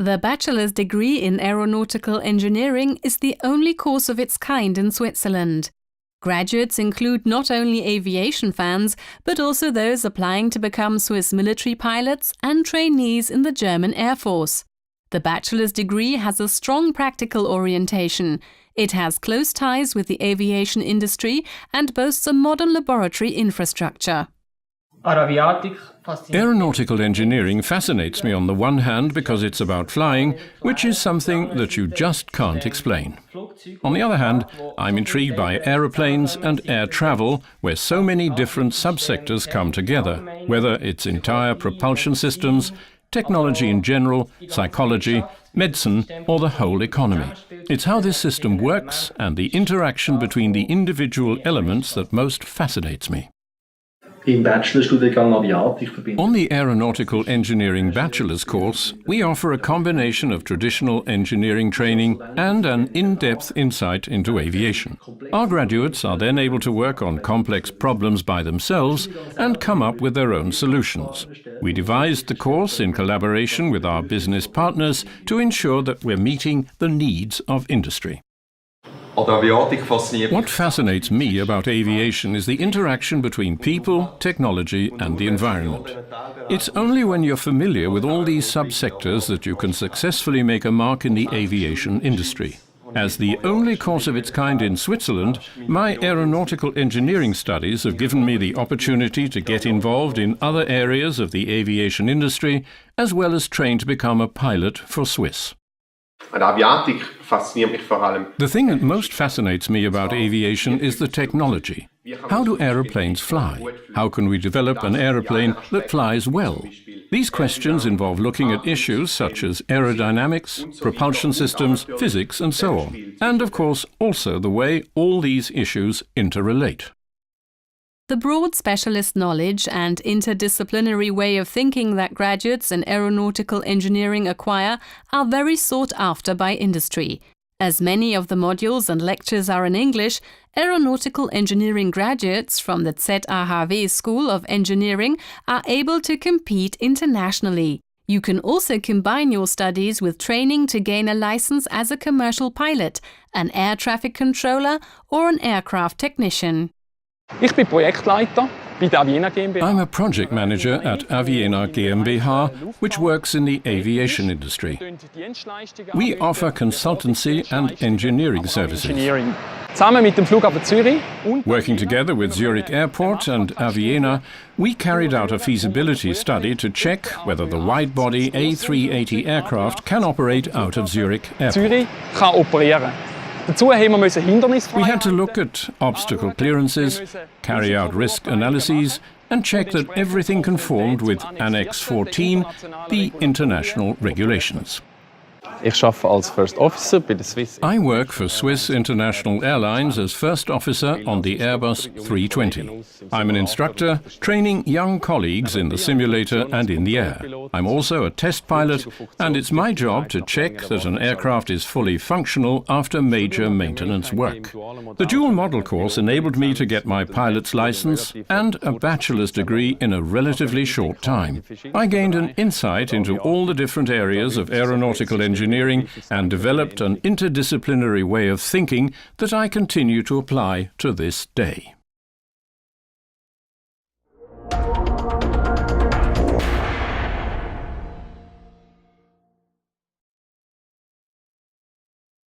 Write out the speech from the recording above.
The bachelor's degree in aeronautical engineering is the only course of its kind in Switzerland. Graduates include not only aviation fans, but also those applying to become Swiss military pilots and trainees in the German Air Force. The bachelor's degree has a strong practical orientation. It has close ties with the aviation industry and boasts a modern laboratory infrastructure. Aeronautical engineering fascinates me on the one hand because it's about flying, which is something that you just can't explain. On the other hand, I'm intrigued by aeroplanes and air travel, where so many different subsectors come together, whether it's entire propulsion systems, technology in general, psychology, medicine, or the whole economy. It's how this system works and the interaction between the individual elements that most fascinates me. On the Aeronautical Engineering Bachelor's course, we offer a combination of traditional engineering training and an in-depth insight into aviation. Our graduates are then able to work on complex problems by themselves and come up with their own solutions. We devised the course in collaboration with our business partners to ensure that we're meeting the needs of industry. What fascinates me about aviation is the interaction between people, technology and the environment. It's only when you're familiar with all these subsectors that you can successfully make a mark in the aviation industry. As the only course of its kind in Switzerland, my aeronautical engineering studies have given me the opportunity to get involved in other areas of the aviation industry, as well as train to become a pilot for Swiss. The thing that most fascinates me about aviation is the technology. How do aeroplanes fly? How can we develop an aeroplane that flies well? These questions involve looking at issues such as aerodynamics, propulsion systems, physics and so on. And of course also the way all these issues interrelate. The broad specialist knowledge and interdisciplinary way of thinking that graduates in aeronautical engineering acquire are very sought after by industry. As many of the modules and lectures are in English, aeronautical engineering graduates from the ZHAW School of Engineering are able to compete internationally. You can also combine your studies with training to gain a license as a commercial pilot, an air traffic controller or an aircraft technician. Ich bin Projektleiter bei der Aviena GmbH. I'm a project manager at Aviena GmbH, which works in the aviation industry. We offer consultancy and engineering services. Zusammen mit dem Flughafen Zürich. Working together with Zurich Airport and Aviena, we carried out a feasibility study to check whether the wide-body A380 aircraft can operate out of Zurich Airport. Zürich kann operieren. We had to look at obstacle clearances, carry out risk analyses and check that everything conformed with Annex 14, the international regulations. Ich arbeite als First Officer bei der Swiss. I work for Swiss International Airlines as First Officer on the Airbus 320. I'm an instructor, training young colleagues in the simulator and in the air. I'm also a test pilot, and it's my job to check that an aircraft is fully functional after major maintenance work. The dual model course enabled me to get my pilot's license and a bachelor's degree in a relatively short time. I gained an insight into all the different areas of aeronautical engineering and developed an interdisciplinary way of thinking that I continue to apply to this day.